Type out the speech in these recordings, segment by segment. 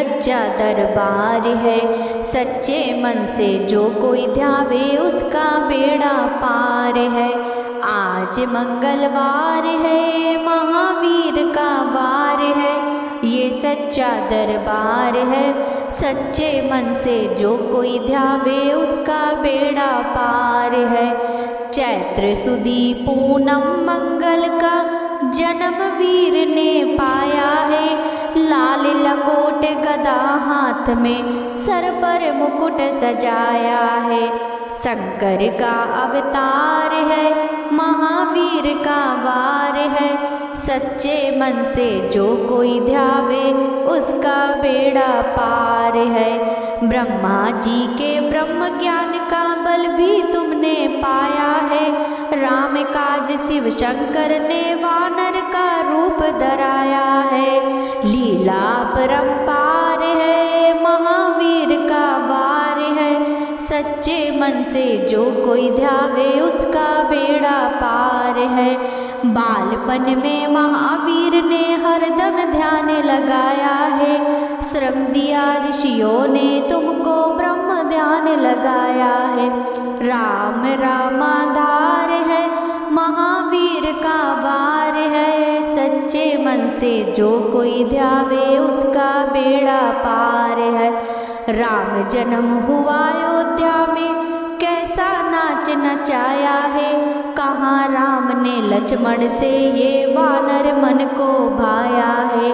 सच्चा दरबार है, सच्चे मन से जो कोई ध्यावे उसका बेड़ा पार है। आज मंगलवार है, महावीर का वार है, ये सच्चा दरबार है, सच्चे मन से जो कोई ध्यावे उसका बेड़ा पार है। चैत्र सुदी पूनम मंगल का जन्म वीर ने पाया है, लाल लकोट गदा हाथ में सर पर मुकुट सजाया है। शंकर का अवतार है, महावीर का वार है, सच्चे मन से जो कोई ध्यावे उसका बेड़ा पार है। ब्रह्मा जी के ब्रह्म ज्ञान का बल भी तुमने पाया है, राम काज शिव शंकर ने वानर का रूप धराया है। लीला परंपार है, महावीर का वार है, सच्चे मन से जो कोई ध्यावे उसका बेड़ा पार है। बालपन में महावीर ने हरदम ध्यान लगाया है, श्रम दिया ऋषियों ने तुमको ब्रह्म ध्यान लगाया है। राम रामाधार है, महावीर का वार है, सच्चे मन से जो कोई ध्यावे उसका बेड़ा पार है। राम जन्म हुआ अयोध्या में, कैसा नाच नचाया है, कहाँ राम ने लक्ष्मण से ये वानर मन को भाया है।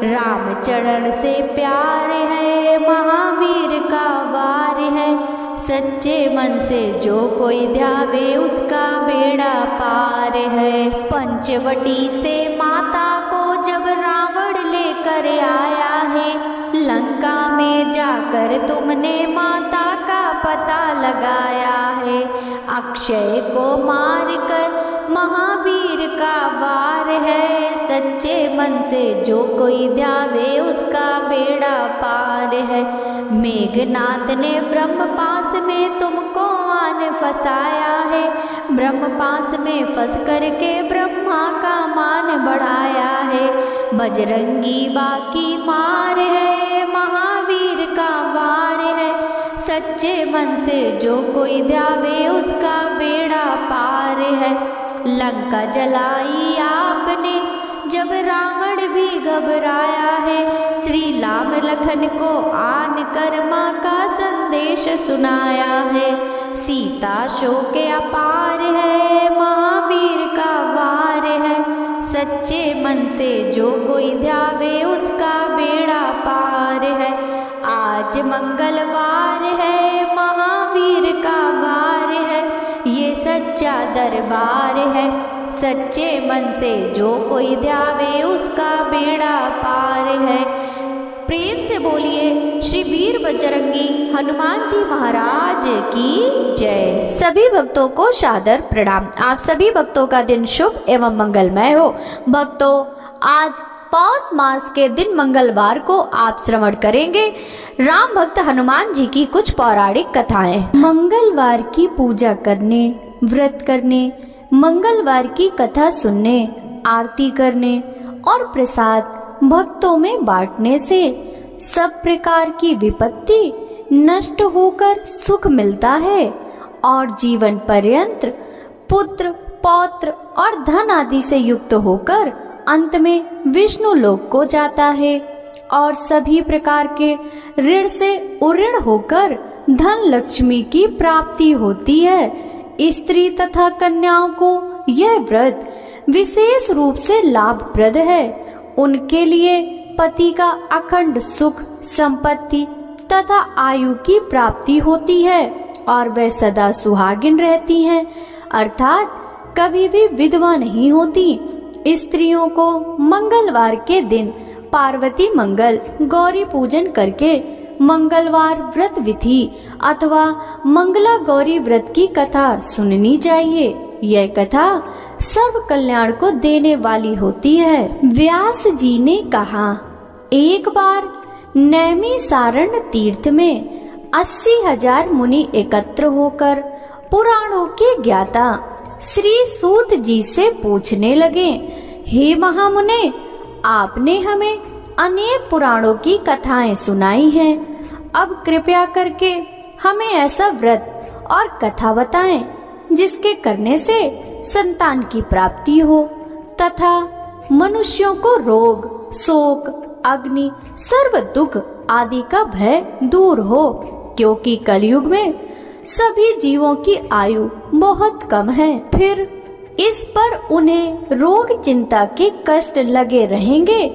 राम चरण से प्यार है, महावीर का वार है, सच्चे मन से जो कोई ध्यावे उसका बेड़ा पार है। पंचवटी से माता को जब रावण लेकर आया है, लंका में जाकर तुमने माता का पता लगाया है। अक्षय को मारकर महावीर का वार है, सच्चे मन से जो कोई ध्यावे उसका बेड़ा पार है। मेघनाथ ने ब्रह्म पास में तुमको आन फंसाया है, ब्रह्म पास में फंस करके ब्रह्मा का मान बढ़ाया है। बजरंगी बाकी मार है, महावीर का वार है, सच्चे मन से जो कोई ध्यावे उसका बेड़ा पार है। लंका जलाई आपने जब रावण भी घबराया है, श्री राम लखन को आन कर माँ का संदेश सुनाया है। सीता शोक अपार है, महावीर का वार है, सच्चे मन से जो कोई ध्यावे उसका बेड़ा पार है। आज मंगलवार है, महावीर का वार है, ये सच्चा दरबार है, सच्चे मन से जो कोई ध्यावे उसका बेड़ा पार है। प्रेम से बोलिए श्री वीर बजरंगी हनुमान जी महाराज की जय। सभी भक्तों को सादर प्रणाम। आप सभी भक्तों का दिन शुभ एवं मंगलमय हो। भक्तों, आज पौष मास के दिन मंगलवार को आप श्रवण करेंगे राम भक्त हनुमान जी की कुछ पौराणिक कथाएं। मंगलवार की पूजा करने, व्रत करने, मंगलवार की कथा सुनने, आरती करने और प्रसाद भक्तों में बांटने से सब प्रकार की विपत्ति नष्ट होकर सुख मिलता है और जीवन पर्यंत पुत्र, पौत्र और धन आदि से युक्त होकर अंत में विष्णु लोक को जाता है और सभी प्रकार के ऋण से उऋण होकर धन लक्ष्मी की प्राप्ति होती है। स्त्री तथा कन्याओं को यह व्रत विशेष रूप से लाभप्रद है। उनके लिए पति का अखंड सुख, संपत्ति तथा आयु की प्राप्ति होती है और वे सदा सुहागिन रहती हैं, अर्थात कभी भी विधवा नहीं होती। स्त्रियों को मंगलवार के दिन पार्वती मंगल गौरी पूजन करके मंगलवार व्रत विधि अथवा मंगला गौरी व्रत की कथा सुननी चाहिए। यह कथा सर्व कल्याण को देने वाली होती है। व्यास जी ने कहा, एक बार नैमिषारण्य तीर्थ में 80,000 मुनि एकत्र होकर पुराणों के ज्ञाता श्री सूत जी से पूछने लगे, हे महामुने, आपने हमें अनेक पुराणों की कथाएं सुनाई हैं। अब कृपया करके हमें ऐसा व्रत और कथा बताएं जिसके करने से संतान की प्राप्ति हो तथा मनुष्यों को रोग, शोक, अग्नि, सर्व दुख आदि का भय दूर हो, क्योंकि कलयुग में सभी जीवों की आयु बहुत कम है। फिर इस पर उन्हें रोग चिंता के कष्ट लगे रहेंगे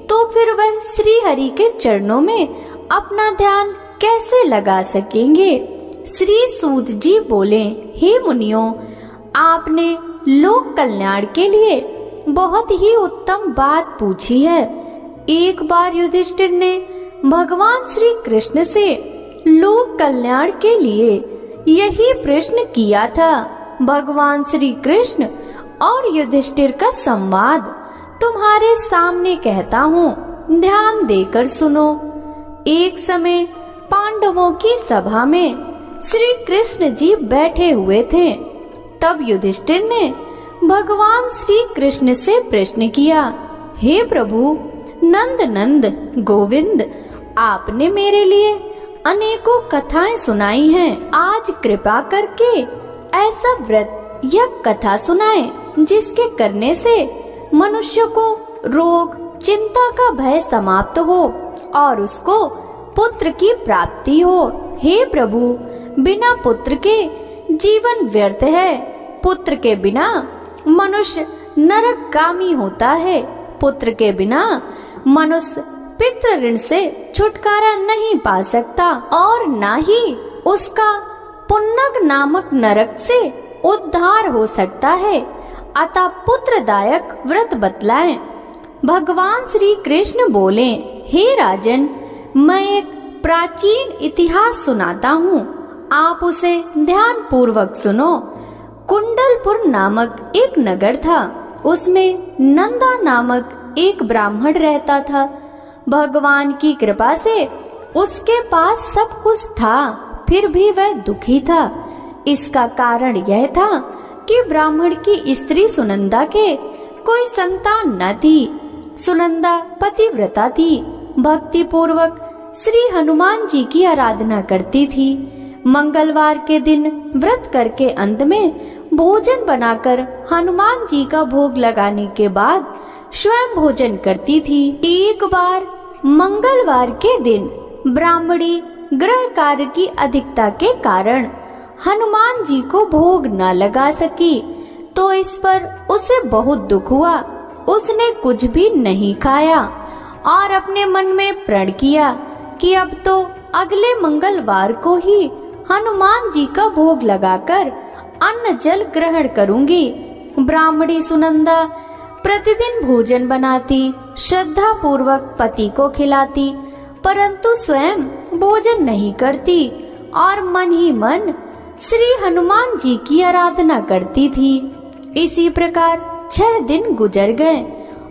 तो फिर वह श्री हरि के चरणों में अपना ध्यान कैसे लगा सकेंगे। श्री सूत जी बोले, हे मुनियों, आपने लोक कल्याण के लिए बहुत ही उत्तम बात पूछी है। एक बार युधिष्ठिर ने भगवान श्री कृष्ण से लोक कल्याण के लिए यही प्रश्न किया था। भगवान श्री कृष्ण और युधिष्ठिर का संवाद तुम्हारे सामने कहता हूँ, ध्यान देकर सुनो। एक समय पांडवों की सभा में श्री कृष्ण जी बैठे हुए थे। तब युधिष्ठिर ने भगवान श्री कृष्ण से प्रश्न किया, हे प्रभु नंद नंद गोविंद, आपने मेरे लिए अनेकों कथाएं सुनाई हैं। आज कृपा करके ऐसा व्रत या कथा सुनाएं जिसके करने से मनुष्य को रोग चिंता का भय समाप्त हो और उसको पुत्र की प्राप्ति हो। हे प्रभु, बिना पुत्र के जीवन व्यर्थ है। पुत्र के बिना मनुष्य नरकगामी होता है। पुत्र के बिना मनुष्य पितृ ऋण से छुटकारा नहीं पा सकता और न ही उसका पुन्नग नामक नरक से उद्धार हो सकता है। अतः पुत्रदायक व्रत बतलाएं। भगवान श्री कृष्ण बोले, हे राजन, मैं एक प्राचीन इतिहास सुनाता हूँ, आप उसे ध्यान पूर्वक सुनो। कुंडलपुर नामक एक नगर था। उसमें नंदा नामक एक ब्राह्मण रहता था। भगवान की कृपा से उसके पास सब कुछ था, फिर भी वह दुखी था। इसका कारण यह था कि ब्राह्मण की स्त्री सुनंदा के कोई संतान न थी। सुनंदा पतिव्रता थी, भक्ति पूर्वक श्री हनुमान जी की आराधना करती थी। मंगलवार के दिन व्रत करके अंत में भोजन बनाकर हनुमान जी का भोग लगाने के बाद स्वयं भोजन करती थी। एक बार मंगलवार के दिन ब्राह्मणी गृह कार्य की अधिकता के कारण हनुमान जी को भोग न लगा सकी, तो इस पर उसे बहुत दुख हुआ। उसने कुछ भी नहीं खाया और अपने मन में प्रण किया कि अब तो अगले मंगलवार को ही हनुमान जी का भोग लगाकर अन्न जल ग्रहण करूंगी। ब्राह्मणी सुनंदा प्रतिदिन भोजन बनाती, श्रद्धा पूर्वक पति को खिलाती, परंतु स्वयं भोजन नहीं करती और मन ही मन श्री हनुमान जी की आराधना करती थी। इसी प्रकार 6 दिन गुजर गए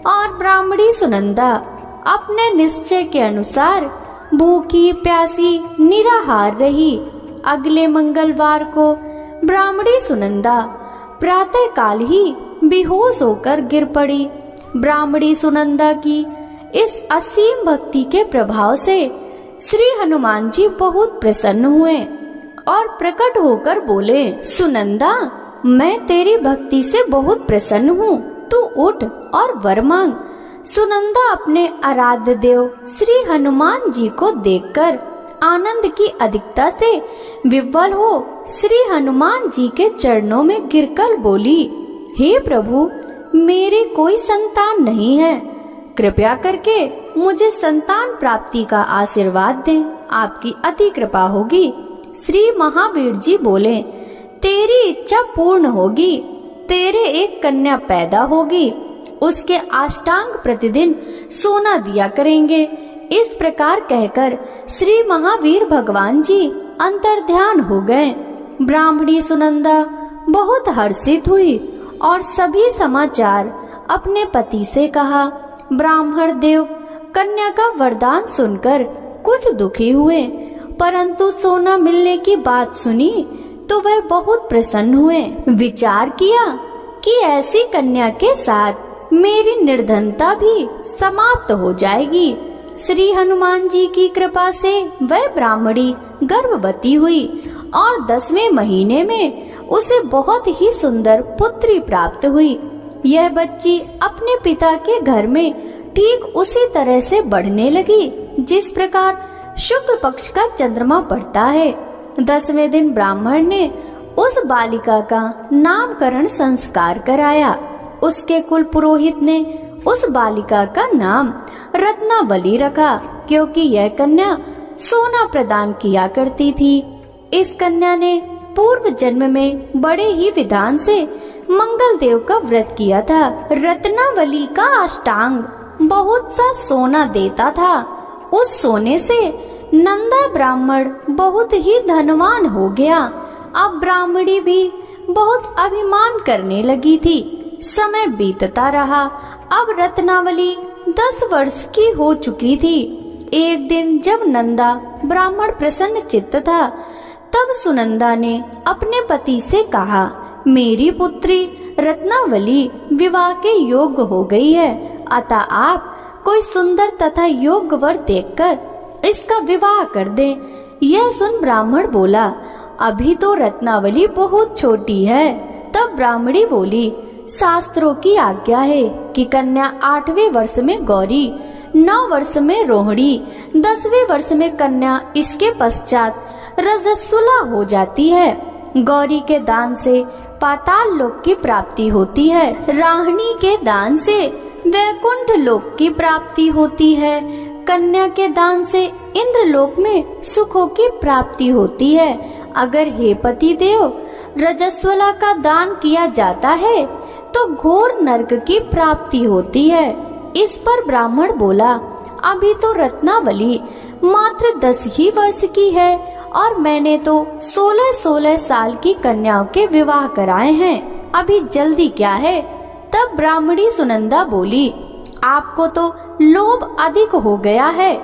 और ब्राह्मणी सुनंदा अपने निश्चय के अनुसार भूखी प्यासी निराहार रही। अगले मंगलवार को ब्राह्मणी सुनंदा प्रातः काल ही बेहोश होकर गिर पड़ी। ब्राह्मणी सुनंदा की इस असीम भक्ति के प्रभाव से श्री हनुमान जी बहुत प्रसन्न हुए और प्रकट होकर बोले, सुनंदा, मैं तेरी भक्ति से बहुत प्रसन्न हूँ, तू उठ और वर मांग। सुनंदा अपने आराध्य देव श्री हनुमान जी को देखकर आनंद की अधिकता से विह्वल हो श्री हनुमान जी के चरणों में गिरकर बोली, हे प्रभु, मेरी कोई संतान नहीं है, कृपया करके मुझे संतान प्राप्ति का आशीर्वाद दें, आपकी अति कृपा होगी। श्री महावीर जी बोले, तेरी इच्छा पूर्ण होगी, तेरे एक कन्या पैदा होगी, उसके अष्टांग प्रतिदिन सोना दिया करेंगे। इस प्रकार कहकर श्री महावीर भगवान जी अंतर्ध्यान हो गए। ब्राह्मणी सुनंदा बहुत हर्षित हुई और सभी समाचार अपने पति से कहा। ब्राह्मण देव कन्या का वरदान सुनकर कुछ दुखी हुए, परंतु सोना मिलने की बात सुनी तो वह बहुत प्रसन्न हुए। विचार किया कि ऐसी कन्या के साथ मेरी निर्धनता भी समाप्त हो जाएगी। श्री हनुमान जी की कृपा से वह ब्राह्मणी गर्भवती हुई और 10वें महीने में उसे बहुत ही सुंदर पुत्री प्राप्त हुई। यह बच्ची अपने पिता के घर में ठीक उसी तरह से बढ़ने लगी जिस प्रकार शुक्ल पक्ष का चंद्रमा बढ़ता है। 10वें दिन ब्राह्मण ने उस बालिका का नामकरण संस्कार कराया। उसके कुल पुरोहित ने उस बालिका का नाम रत्नावली रखा, क्योंकि यह कन्या सोना प्रदान किया करती थी। इस कन्या ने पूर्व जन्म में बड़े ही विधान से मंगल देव का व्रत किया था। रत्नावली का अष्टांग बहुत सा सोना देता था। उस सोने से नंदा ब्राह्मण बहुत ही धनवान हो गया। अब ब्राह्मणी भी बहुत अभिमान करने लगी थी। समय बीतता रहा। अब रत्नावली 10 वर्ष की हो चुकी थी। एक दिन जब नंदा ब्राह्मण प्रसन्न चित्त था, तब सुनंदा ने अपने पति से कहा, मेरी पुत्री रत्नावली विवाह के योग्य हो गई है, अतः आप कोई सुंदर तथा योग्य वर देखकर इसका विवाह कर दें। यह सुन ब्राह्मण बोला, अभी तो रत्नावली बहुत छोटी है। तब ब्राह्मणी बोली, शास्त्रों की आज्ञा है कि कन्या 8वें वर्ष में गौरी, 9 वर्ष में रोहिणी, 10वें वर्ष में कन्या, इसके पश्चात रजस्वला हो जाती है। गौरी के दान से पाताल लोक की प्राप्ति होती है, राहणी के दान से वैकुंठ लोक की प्राप्ति होती है, कन्या के दान से इंद्र लोक में सुखों की प्राप्ति होती है। अगर हे पति देव रजस्वला का दान किया जाता है तो घोर नरक की प्राप्ति होती है। इस पर ब्राह्मण बोला, अभी तो रत्नावली मात्र 10 ही वर्ष की है और मैंने तो 16-16 साल की कन्याओं के विवाह कराए हैं, अभी जल्दी क्या है। तब ब्राह्मणी सुनंदा बोली, आपको तो लोभ अधिक हो गया है।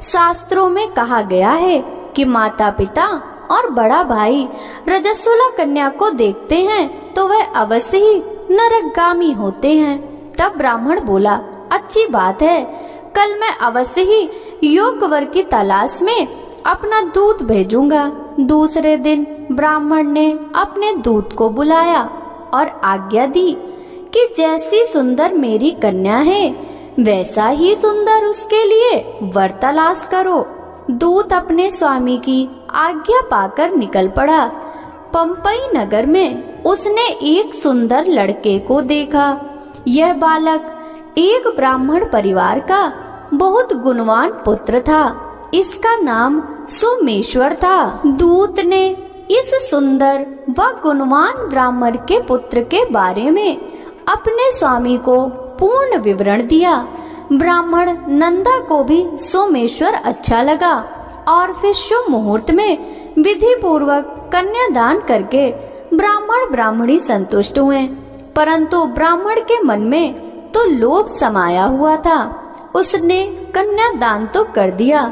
शास्त्रों में कहा गया है कि माता पिता और बड़ा भाई रजस्वला कन्या को देखते हैं तो वह अवश्य ही नरकगामी होते हैं। तब ब्राह्मण बोला, अच्छी बात है, कल मैं अवश्य ही योग्य वर की तलाश में अपना दूत भेजूंगा। दूसरे दिन ब्राह्मण ने अपने दूत को बुलाया और आज्ञा दी कि जैसी सुंदर मेरी कन्या है वैसा ही सुंदर उसके लिए वर तलाश करो। दूत अपने स्वामी की आज्ञा पाकर निकल पड़ा। पंपई नगर में उसने एक सुंदर लड़के को देखा। यह बालक एक ब्राह्मण परिवार का बहुत गुणवान पुत्र था। इसका नाम सोमेश्वर था। दूत ने इस सुंदर व गुणवान ब्राह्मण के पुत्र के बारे में अपने स्वामी को पूर्ण विवरण दिया। ब्राह्मण नंदा को भी सोमेश्वर अच्छा लगा और फिर शुभ मुहूर्त में विधि पूर्वक कन्यादान करके ब्राह्मण ब्राह्मणी संतुष्ट हुए। परंतु ब्राह्मण के मन में तो लोभ समाया हुआ था। उसने कन्यादान तो कर दिया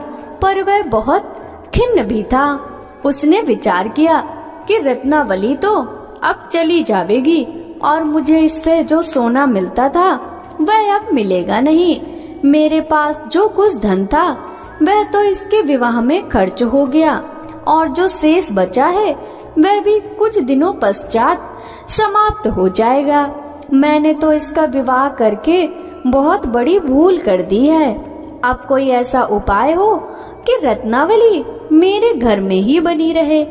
पर वह बहुत खिन्न भी था। उसने विचार किया कि रत्नावली तो अब चली जाएगी और मुझे इससे जो सोना मिलता था वह अब मिलेगा नहीं। मेरे पास जो कुछ धन था वह तो इसके विवाह में खर्च हो गया और जो शेष बचा है वह भी कुछ दिनों पश्चात समाप्त हो जाएगा। मैंने तो इसका विवाह करके बहुत बड़ी भूल कर दी है। अब कोई ऐसा उपाय हो कि रत्नावली मेरे घर में ही बनी रहे,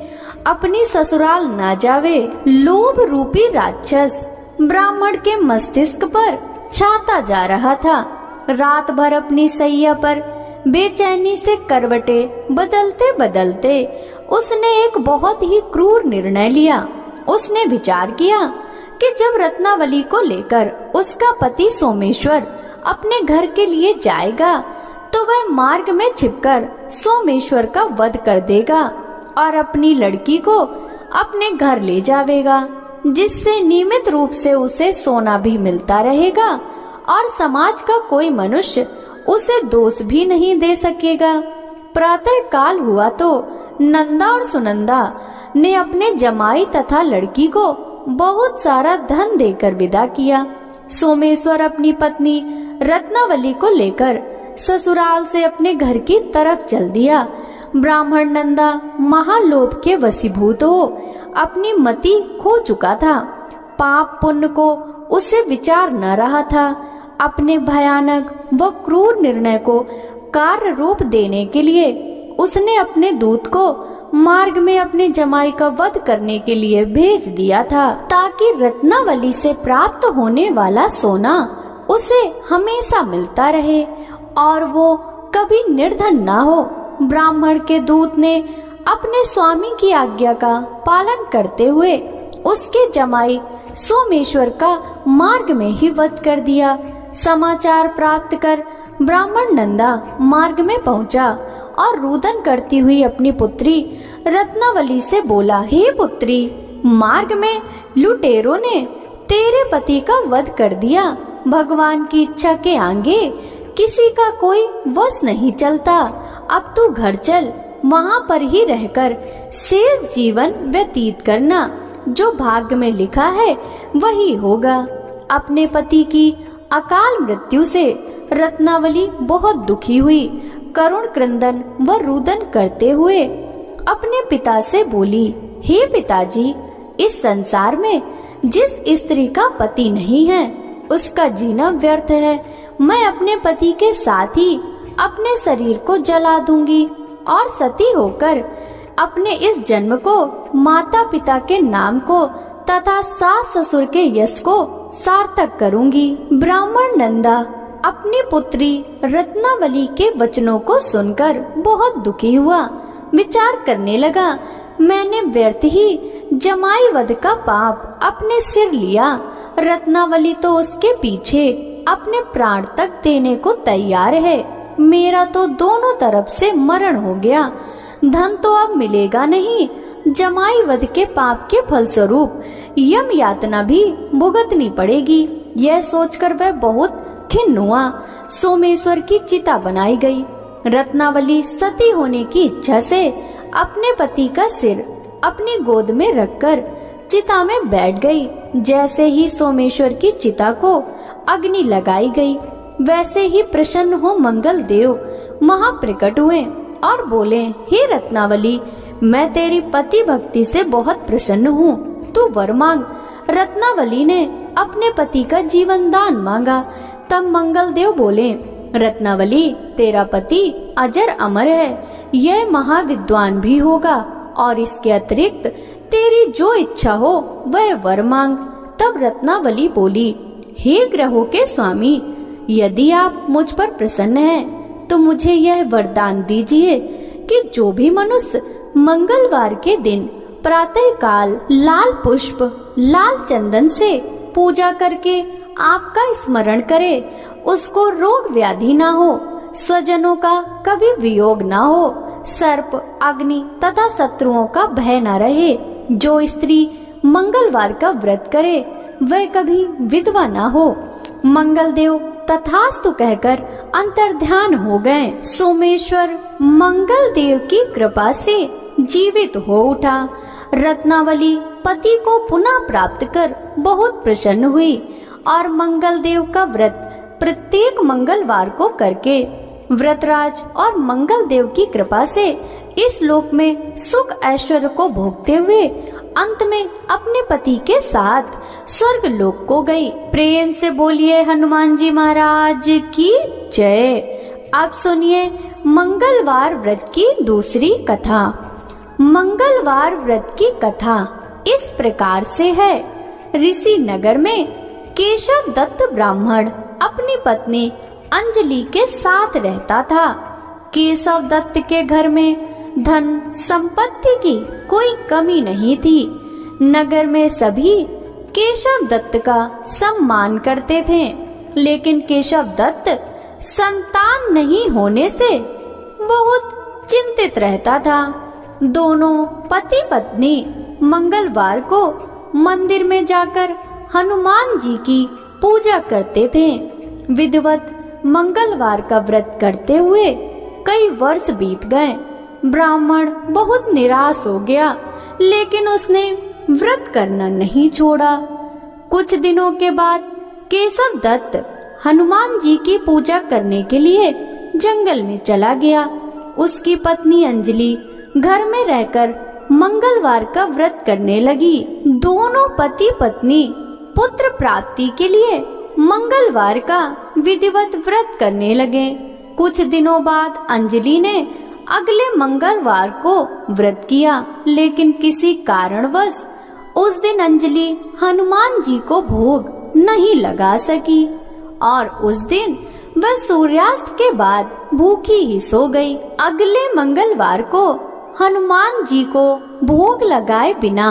अपनी ससुराल ना जावे। लोभ रूपी राक्षस ब्राह्मण के मस्तिष्क पर छाता जा रहा था। रात भर अपनी सैया पर बेचैनी से करवटे बदलते बदलते उसने एक बहुत ही क्रूर निर्णय लिया। उसने विचार किया कि जब रत्नावली को लेकर उसका पति सोमेश्वर अपने घर के लिए जाएगा तो वह मार्ग में छिपकर सोमेश्वर का वध कर देगा और अपनी लड़की को अपने घर ले जावेगा, जिससे नियमित रूप से उसे सोना भी मिलता रहेगा और समाज का कोई मनुष्य उसे दोष भी नहीं दे सकेगा। प्रातः काल हुआ तो नंदा और सुनंदा ने अपने जमाई तथा लड़की को बहुत सारा धन देकर विदा किया। सोमेश्वर अपनी पत्नी रत्नावली को लेकर ससुराल से अपने घर की तरफ चल दिया। ब्राह्मण नंदा महालोभ के वशीभूत हो अपनी मति खो चुका था। पाप पुण्य को उसे विचार न रहा था। अपने भयानक व क्रूर निर्णय को कार्य रूप देने के लिए उसने अपने दूत को मार्ग में अपने जमाई का वध करने के लिए भेज दिया था, ताकि रत्नावली से प्राप्त होने वाला सोना उसे हमेशा मिलता रहे और वो कभी निर्धन ना हो। ब्राह्मण के दूत ने अपने स्वामी की आज्ञा का पालन करते हुए उसके जमाई सोमेश्वर का मार्ग में ही वध कर दिया। समाचार प्राप्त कर ब्राह्मण नंदा मार्ग में पहुंचा और रुदन करती हुई अपनी पुत्री रत्नावली से बोला, हे पुत्री, मार्ग में लुटेरों ने तेरे पति का वध कर दिया। भगवान की इच्छा के आगे किसी का कोई वश नहीं चलता। अब तू घर चल, वहाँ पर ही रहकर शेष जीवन व्यतीत करना। जो भाग्य में लिखा है वही होगा। अपने पति की अकाल मृत्यु से रत्नावली बहुत दुखी हुई। करुण क्रंदन व रुदन करते हुए अपने पिता से बोली, हे पिताजी, इस संसार में जिस स्त्री का पति नहीं है उसका जीना व्यर्थ है। मैं अपने पति के साथ ही अपने शरीर को जला दूंगी और सती होकर अपने इस जन्म को, माता पिता के नाम को तथा सास ससुर के यश को सार्थक करूंगी। ब्राह्मण नंदा अपनी पुत्री रत्नावली के वचनों को सुनकर बहुत दुखी हुआ। विचार करने लगा, मैंने व्यर्थ ही जमाई वध का पाप अपने सिर लिया। रत्नावली तो उसके पीछे अपने प्राण तक देने को तैयार है। मेरा तो दोनों तरफ से मरण हो गया। धन तो अब मिलेगा नहीं। जमाई वध के पाप के फलस्वरूप यम यातना भी भुगतनी पड़ेगी। यह सोचकर वह बहुत खिन्न हुआ। सोमेश्वर की चिता बनाई गई। रत्नावली सती होने की इच्छा से अपने पति का सिर अपनी गोद में रखकर चिता में बैठ गई। जैसे ही सोमेश्वर की चिता को अग्नि लगाई गई, वैसे ही प्रसन्न हो मंगल देव महाप्रकट हुए और बोले, हे रत्नावली, मैं तेरी पति भक्ति से बहुत प्रसन्न हूँ, तू वर मांग। रत्नावली ने अपने पति का जीवन दान मांगा। तब मंगल देव बोले, रत्नावली, तेरा पति अजर अमर है, यह महाविद्वान भी होगा और इसके अतिरिक्त तेरी जो इच्छा हो वह वर मांग। तब रत्नावली बोली, हे ग्रहों के स्वामी, यदि आप मुझ पर प्रसन्न हैं तो मुझे यह वरदान दीजिए कि जो भी मनुष्य मंगलवार के दिन प्रातः काल लाल पुष्प लाल चंदन से पूजा करके आपका स्मरण करे, उसको रोग व्याधि ना हो, स्वजनों का कभी वियोग ना हो, सर्प अग्नि तथा शत्रुओं का भय न रहे। जो स्त्री मंगलवार का व्रत करे वह कभी विधवा ना हो। मंगल देव तथास्तु कहकर अंतर्ध्यान हो गए। सोमेश्वर मंगल देव की कृपा से जीवित हो उठा। रत्नावली पति को पुनः प्राप्त कर बहुत प्रसन्न हुई और मंगल देव का व्रत प्रत्येक मंगलवार को करके व्रतराज और मंगल देव की कृपा से इस लोक में सुख ऐश्वर्य को भोगते हुए अंत में अपने पति के साथ स्वर्ग लोक को गई। प्रेम से बोलिए हनुमान जी महाराज की जय। आप सुनिए मंगलवार व्रत की दूसरी कथा। मंगलवार व्रत की कथा इस प्रकार से है। ऋषि नगर में केशव दत्त ब्राह्मण अपनी पत्नी अंजलि के साथ रहता था। केशव दत्त के घर में धन संपत्ति की कोई कमी नहीं थी। नगर में सभी केशव दत्त का सम्मान करते थे, लेकिन केशव दत्त संतान नहीं होने से बहुत चिंतित रहता था। दोनों पति पत्नी मंगलवार को मंदिर में जाकर हनुमान जी की पूजा करते थे। विधिवत मंगलवार का व्रत करते हुए कई वर्ष बीत गए। ब्राह्मण बहुत निराश हो गया, लेकिन उसने व्रत करना नहीं छोड़ा। कुछ दिनों के बाद केशव दत्त हनुमान जी की पूजा करने के लिए जंगल में चला गया। उसकी पत्नी अंजलि घर में रहकर मंगलवार का व्रत करने लगी। दोनों पति पत्नी पुत्र प्राप्ति के लिए मंगलवार का विधिवत व्रत करने लगे। कुछ दिनों बाद अंजलि ने अगले मंगलवार को व्रत किया, लेकिन किसी कारणवश उस दिन अंजलि हनुमान जी को भोग नहीं लगा सकी और उस दिन वह सूर्यास्त के बाद भूखी ही सो गई। अगले मंगलवार को हनुमान जी को भोग लगाए बिना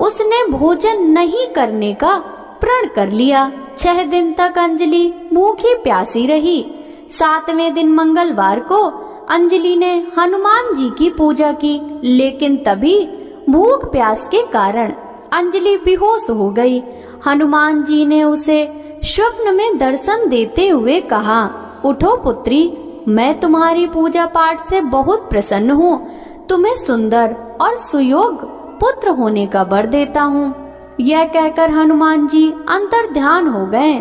उसने भोजन नहीं करने का प्रण कर लिया। 6 दिन तक अंजलि भूखी प्यासी रही। 7वें दिन मंगलवार को अंजलि ने हनुमान जी की पूजा की, लेकिन तभी भूख प्यास के कारण अंजलि बेहोश हो गई। हनुमान जी ने उसे स्वप्न में दर्शन देते हुए कहा, उठो पुत्री, मैं तुम्हारी पूजा पाठ से बहुत प्रसन्न हूँ। तुम्हें सुंदर और सुयोग पुत्र होने का वर देता हूँ। यह कहकर हनुमान जी अंतर्ध्यान हो गए।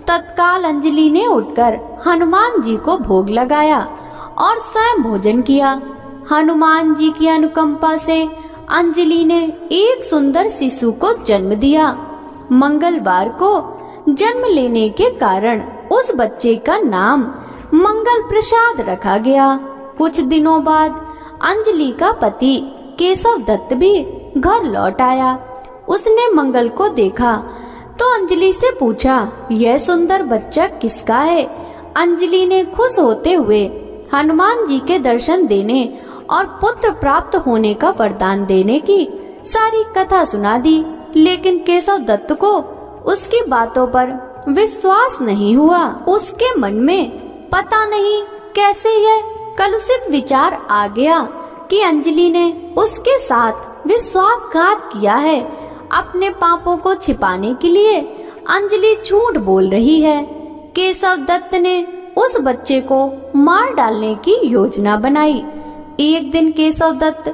तत्काल अंजलि ने उठकर हनुमान जी को भोग लगाया और स्वयं भोजन किया। हनुमान जी की अनुकंपा से अंजलि ने एक सुंदर शिशु को जन्म दिया। मंगलवार को जन्म लेने के कारण उस बच्चे का नाम मंगल प्रसाद रखा गया। कुछ दिनों बाद अंजलि का पति केशव दत्त भी घर लौट आया। उसने मंगल को देखा तो अंजलि से पूछा, यह सुंदर बच्चा किसका है? अंजलि ने खुश होते हुए हनुमान जी के दर्शन देने और पुत्र प्राप्त होने का वरदान देने की सारी कथा सुना दी, लेकिन केशव दत्त को उसकी बातों पर विश्वास नहीं हुआ। उसके मन में पता नहीं कैसे यह कलुषित विचार आ गया कि अंजलि ने उसके साथ विश्वासघात किया है। अपने पापों को छिपाने के लिए अंजलि झूठ बोल रही है। केशव दत्त ने उस बच्चे को मार डालने की योजना बनाई। एक दिन केशव दत्त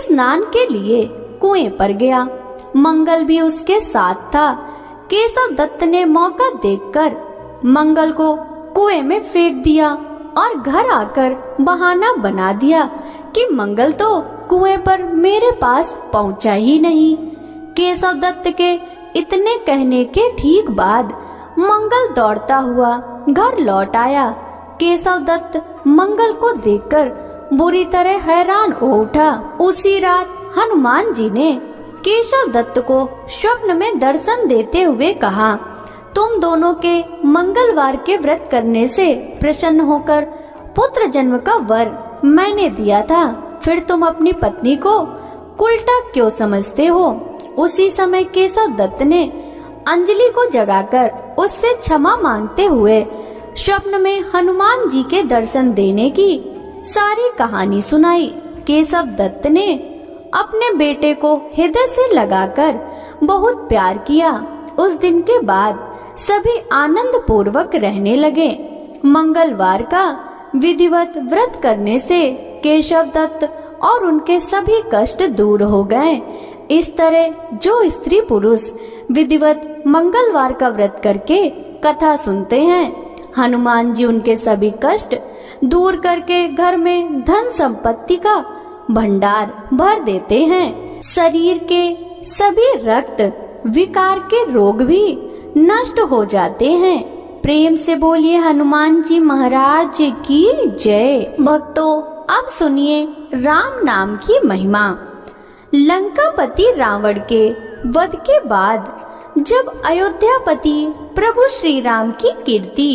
स्नान के लिए कुएं पर गया। मंगल भी उसके साथ था। केशव दत्त ने मौका देखकर मंगल को कुएं में फेंक दिया और घर आकर बहाना बना दिया कि मंगल तो कुएं पर मेरे पास पहुंचा ही नहीं। केशव दत्त के इतने कहने के ठीक बाद मंगल दौड़ता हुआ घर लौट आया। केशव दत्त मंगल को देखकर बुरी तरह हैरान हो उठा। उसी रात हनुमान जी ने केशव दत्त को स्वप्न में दर्शन देते हुए कहा, तुम दोनों के मंगलवार के व्रत करने से प्रसन्न होकर पुत्र जन्म का वर मैंने दिया था, फिर तुम अपनी पत्नी को उल्टा क्यों समझते हो? उसी समय केशव दत्त ने अंजलि को जगाकर उससे क्षमा मांगते हुए स्वप्न में हनुमान जी के दर्शन देने की सारी कहानी सुनाई। केशव दत्त ने अपने बेटे को हृदय से लगाकर बहुत प्यार किया। उस दिन के बाद सभी आनंद पूर्वक रहने लगे। मंगलवार का विधिवत व्रत करने से केशव दत्त और उनके सभी कष्ट दूर हो गए। इस तरह जो स्त्री पुरुष विधिवत मंगलवार का व्रत करके कथा सुनते हैं, हनुमान जी उनके सभी कष्ट दूर करके घर में धन संपत्ति का भंडार भर देते हैं। शरीर के सभी रक्त विकार के रोग भी नष्ट हो जाते हैं। प्रेम से बोलिए हनुमान जी महाराज की जय। भक्तों, अब सुनिए राम नाम की महिमा। लंकापति रावण के वध के बाद जब अयोध्यापति प्रभु श्री राम की कीर्ति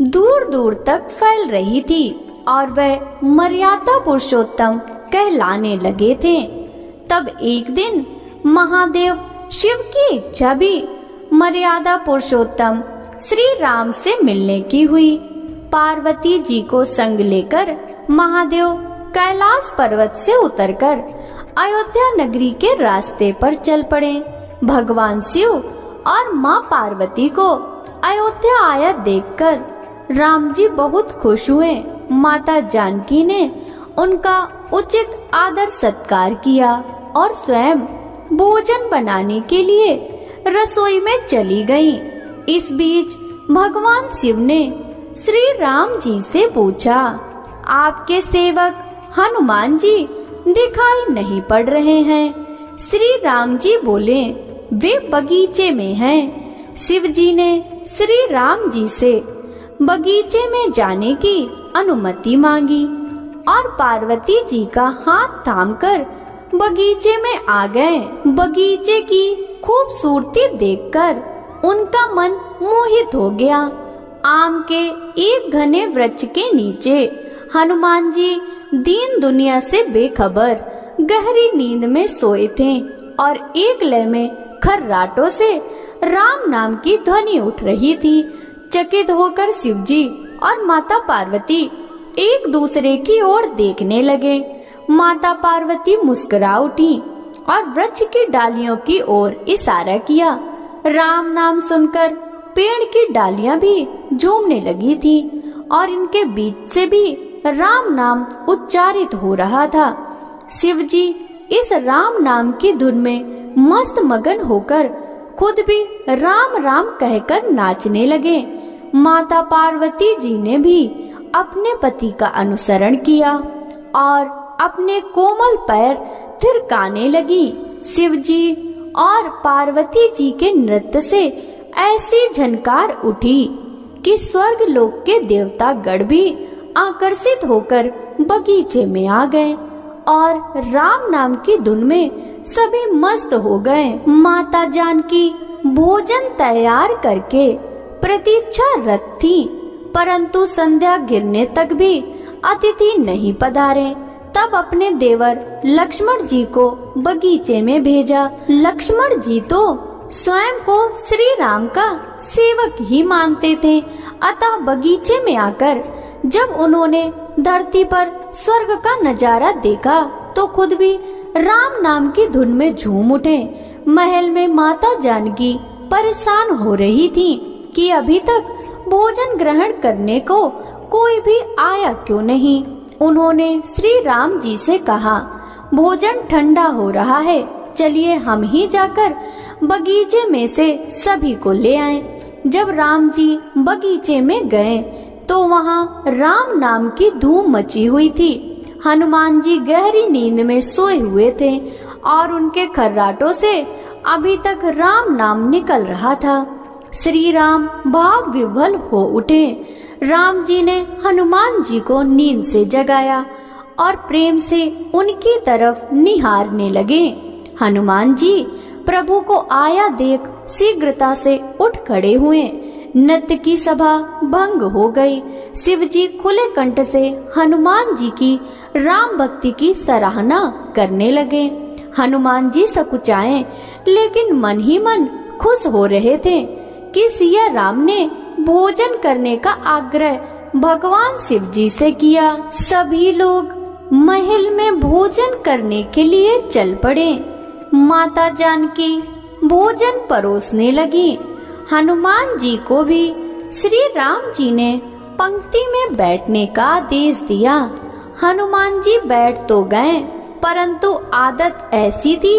दूर दूर तक फैल रही थी और वह मर्यादा पुरुषोत्तम कहलाने लगे थे, तब एक दिन महादेव शिव की इच्छा भी मर्यादा पुरुषोत्तम श्री राम से मिलने की हुई। पार्वती जी को संग लेकर महादेव कैलाश पर्वत से उतरकर अयोध्या नगरी के रास्ते पर चल पड़े। भगवान शिव और माँ पार्वती को अयोध्या आया देखकर राम जी बहुत खुश हुए। माता जानकी ने उनका उचित आदर सत्कार किया और स्वयं भोजन बनाने के लिए रसोई में चली गईं। इस बीच भगवान शिव ने श्री राम जी से पूछा, आपके सेवक हनुमान जी दिखाई नहीं पड़ रहे हैं। श्री राम जी बोले, वे बगीचे में हैं। शिव जी ने श्री राम जी से बगीचे में जाने की अनुमति मांगी और पार्वती जी का हाथ थामकर बगीचे में आ गए। बगीचे की खूबसूरती देखकर उनका मन मोहित हो गया। आम के एक घने वृक्ष के नीचे हनुमान जी दीन दुनिया से बेखबर गहरी नींद में सोए थे और एक लय में खर्राटों से राम नाम की ध्वनि उठ रही थी। चकित होकर शिवजी और माता पार्वती एक दूसरे की ओर देखने लगे। माता पार्वती मुस्कुरा उठी और वृक्ष की डालियों की ओर इशारा किया। राम नाम सुनकर पेड़ की डालियां भी झूमने लगी थी और इनके बीच से भी राम नाम उच्चारित हो रहा था। शिवजी इस राम नाम की धुन में मस्त मगन होकर खुद भी राम राम कहकर नाचने लगे। माता पार्वती जी ने भी अपने पति का अनुसरण किया और अपने कोमल पैर थिरकाने लगी। शिवजी और पार्वती जी के नृत्य से ऐसी झनकार उठी कि स्वर्ग लोक के देवता गण भी आकर्षित होकर बगीचे में आ गए और राम नाम की धुन में सभी मस्त हो गए। माता जानकी भोजन तैयार करके प्रतीक्षारत थी, परंतु संध्या गिरने तक भी अतिथि नहीं पधारे। तब अपने देवर लक्ष्मण जी को बगीचे में भेजा। लक्ष्मण जी तो स्वयं को श्री राम का सेवक ही मानते थे, अतः बगीचे में आकर जब उन्होंने धरती पर स्वर्ग का नजारा देखा तो खुद भी राम नाम की धुन में झूम उठे। महल में माता जानकी परेशान हो रही थी कि अभी तक भोजन ग्रहण करने को कोई भी आया क्यों नहीं। उन्होंने श्री राम जी से कहा, भोजन ठंडा हो रहा है, चलिए हम ही जाकर बगीचे में से सभी को ले आएं। जब राम जी बगीचे में गए तो वहाँ राम नाम की धूम मची हुई थी। हनुमान जी गहरी नींद में सोए हुए थे और उनके खर्राटों से अभी तक राम नाम निकल रहा था। श्री राम भाव विह्वल हो उठे। राम जी ने हनुमान जी को नींद से जगाया और प्रेम से उनकी तरफ निहारने लगे। हनुमान जी प्रभु को आया देख शीघ्रता से उठ खड़े हुए। नृत्य की सभा भंग हो गई। शिव जी खुले कंठ से हनुमान जी की राम भक्ति की सराहना करने लगे। हनुमान जी सकुचाए लेकिन मन ही मन खुश हो रहे थे कि सिया राम ने भोजन करने का आग्रह भगवान शिव जी से किया। सभी लोग महल में भोजन करने के लिए चल पड़े। माता जानकी भोजन परोसने लगी। हनुमान जी को भी श्री राम जी ने पंक्ति में बैठने का आदेश दिया। हनुमान जी बैठ तो गए, परंतु आदत ऐसी थी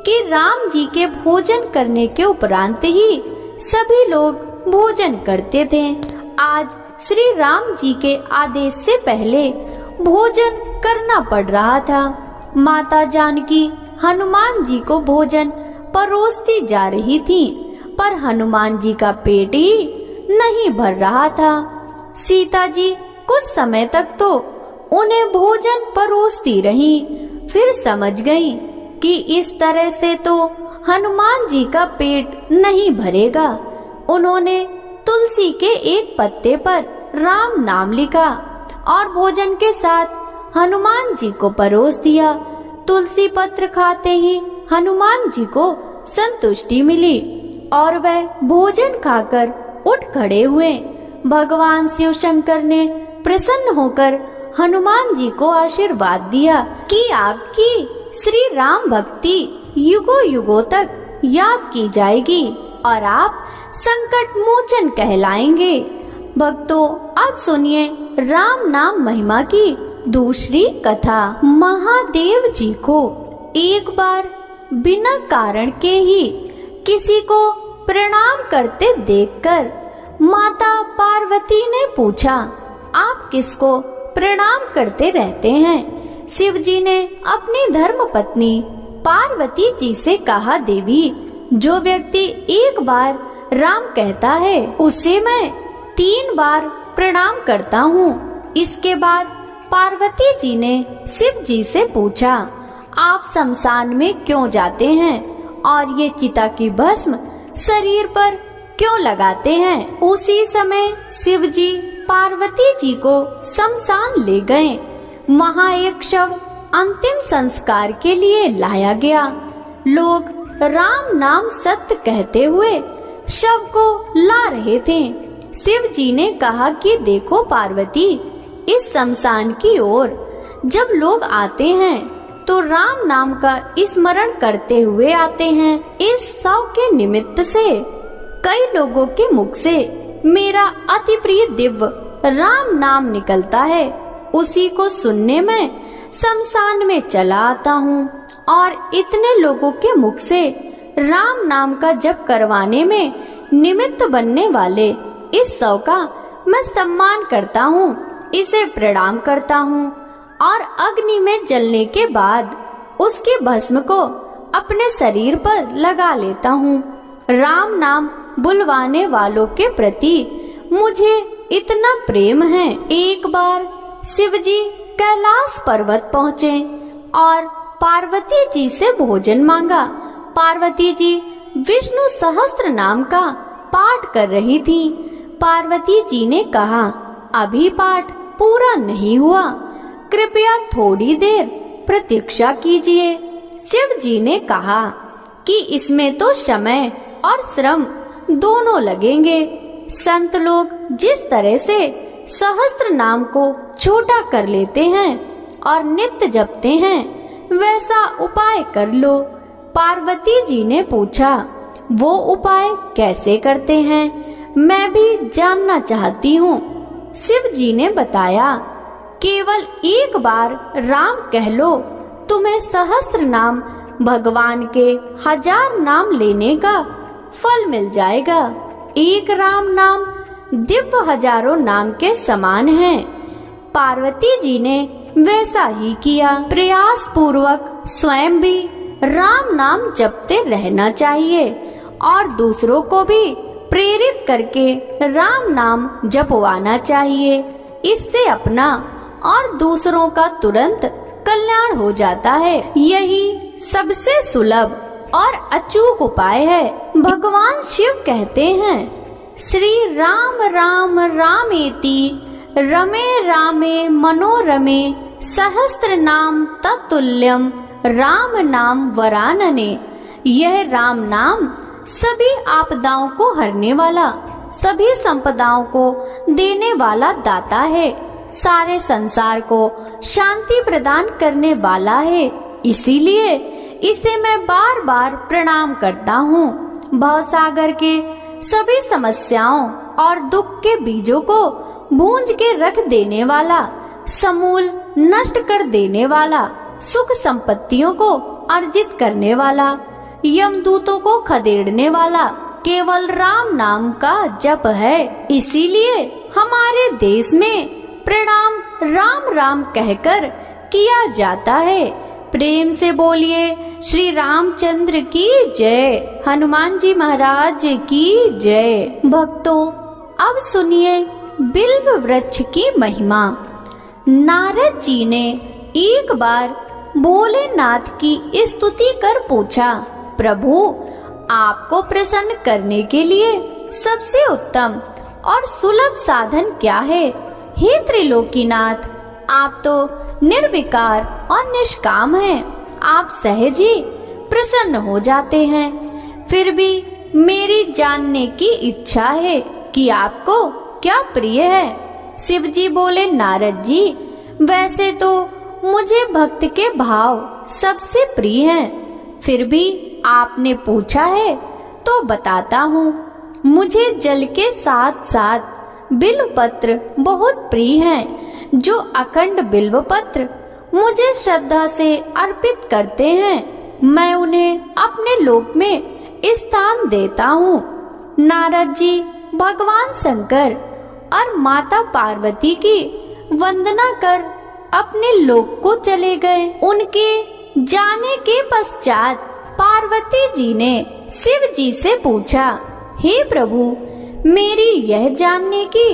कि राम जी के भोजन करने के उपरांत ही सभी लोग भोजन करते थे। आज श्री राम जी के आदेश से पहले भोजन करना पड़ रहा था। माता जानकी हनुमान जी को भोजन परोसती जा रही थी, पर हनुमान जी का पेट ही नहीं भर रहा था। सीता जी कुछ समय तक तो उन्हें भोजन परोसती रही, फिर समझ गई कि इस तरह से तो हनुमान जी का पेट नहीं भरेगा। उन्होंने तुलसी के एक पत्ते पर राम नाम लिखा और भोजन के साथ हनुमान जी को परोस दिया। तुलसी पत्र खाते ही हनुमान जी को संतुष्टि मिली और वह भोजन खाकर उठ खड़े हुए। भगवान शिव शंकर ने प्रसन्न होकर हनुमान जी को आशीर्वाद दिया कि आपकी श्री राम भक्ति युगों युगों तक याद की जाएगी और आप संकट मोचन कहलाएंगे। भक्तों, अब सुनिए राम नाम महिमा की दूसरी कथा। महादेव जी को एक बार बिना कारण के ही किसी को प्रणाम करते देखकर माता पार्वती ने पूछा, आप किसको प्रणाम करते रहते हैं? शिव जी ने अपनी धर्म पत्नी पार्वती जी से कहा, देवी, जो व्यक्ति एक बार राम कहता है उसे मैं 3 बार प्रणाम करता हूँ। इसके बाद पार्वती जी ने शिव जी से पूछा, आप शमशान में क्यों जाते हैं और ये चिता की भस्म शरीर पर क्यों लगाते हैं? उसी समय शिव जी पार्वती जी को शमशान ले गए। वहाँ एक शव अंतिम संस्कार के लिए लाया गया। लोग राम नाम सत्य कहते हुए शव को ला रहे थे। शिव जी ने कहा कि देखो पार्वती, इस शमशान की ओर जब लोग आते हैं तो राम नाम का स्मरण करते हुए आते हैं। इस शव के निमित्त से कई लोगों के मुख से मेरा अति प्रिय दिव्य राम नाम निकलता है। उसी को सुनने में शमशान में चला आता हूँ और इतने लोगों के मुख से राम नाम का जप करवाने में निमित्त बनने वाले इस शव का मैं सम्मान करता हूँ, इसे प्रणाम करता हूँ और अग्नि में जलने के बाद उसके भस्म को अपने शरीर पर लगा लेता हूँ। राम नाम बुलवाने वालों के प्रति मुझे इतना प्रेम है। एक बार शिव जी कैलाश पर्वत पहुँचे और पार्वती जी से भोजन मांगा। पार्वती जी विष्णु सहस्त्र नाम का पाठ कर रही थी। पार्वती जी ने कहा, अभी पाठ पूरा नहीं हुआ, कृपया थोड़ी देर प्रतीक्षा कीजिए। शिव जी ने कहा कि इसमें तो समय और श्रम दोनों लगेंगे। संत लोग जिस तरह से सहस्त्र नाम को छोटा कर लेते हैं और नित्य जपते हैं, वैसा उपाय कर लो। पार्वती जी ने पूछा, वो उपाय कैसे करते हैं? मैं भी जानना चाहती हूँ। शिव जी ने बताया, केवल एक बार राम कह लो, तुम्हें सहस्त्र नाम भगवान के 1000 नाम लेने का फल मिल जाएगा। एक राम नाम दिव्य हजारों नाम के समान है। पार्वती जी ने वैसा ही किया। प्रयास पूर्वक स्वयं भी राम नाम जपते रहना चाहिए और दूसरों को भी प्रेरित करके राम नाम जपवाना चाहिए। इससे अपना और दूसरों का तुरंत कल्याण हो जाता है। यही सबसे सुलभ और अचूक उपाय है। भगवान शिव कहते हैं, श्री राम राम रामेति रमे रामे मनोरमे सहस्त्र नाम तत्तुल्यम राम नाम वरानने। यह राम नाम सभी आपदाओं को हरने वाला, सभी संपदाओं को देने वाला दाता है, सारे संसार को शांति प्रदान करने वाला है। इसीलिए इसे मैं बार बार प्रणाम करता हूँ। भवसागर के सभी समस्याओं और दुख के बीजों को भूंज के रख देने वाला, समूल नष्ट कर देने वाला, सुख संपत्तियों को अर्जित करने वाला, यमदूतों को खदेड़ने वाला केवल राम नाम का जप है। इसीलिए हमारे देश में प्रणाम राम राम कहकर किया जाता है। प्रेम से बोलिए श्री रामचंद्र की जय, हनुमान जी महाराज की जय। भक्तों, अब सुनिए बिल्व वृक्ष की महिमा। नारद जी ने एक बार भोलेनाथ की स्तुति कर पूछा, प्रभु आपको प्रसन्न करने के लिए सबसे उत्तम और सुलभ साधन क्या है? हे त्रिलोकीनाथ, आप तो निर्विकार और निष्काम हैं। आप सहज ही प्रसन्न हो जाते हैं। फिर भी मेरी जानने की इच्छा है कि आपको क्या प्रिय है? शिव जी बोले, नारद जी, वैसे तो मुझे भक्त के भाव सबसे प्रिय हैं। फिर भी आपने पूछा है तो बताता हूँ। मुझे जल के साथ साथ बिल्व पत्र बहुत प्रिय हैं। जो अखंड बिल्व पत्र मुझे श्रद्धा से अर्पित करते हैं, मैं उन्हें अपने लोक में स्थान देता हूँ। नारद जी भगवान शंकर और माता पार्वती की वंदना कर अपने लोक को चले गए। उनके जाने के पश्चात पार्वती जी ने शिव जी से पूछा, हे प्रभु, मेरी यह जानने की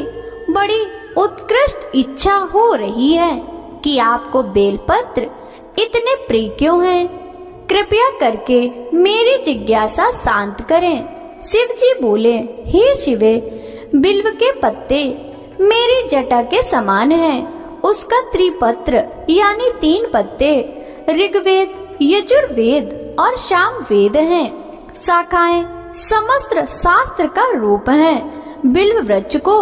बड़ी उत्कृष्ट इच्छा हो रही है कि आपको बेलपत्र इतने प्रिय क्यों हैं? कृपया करके मेरी जिज्ञासा शांत करें। शिव जी बोले, हे शिवे, बिल्व के पत्ते मेरी जटा के समान हैं। उसका त्रिपत्र यानी 3 पत्ते ऋग्वेद, यजुर्वेद और सामवेद हैं। शाखाएं समस्त शास्त्र का रूप हैं। बिल्व वृक्ष को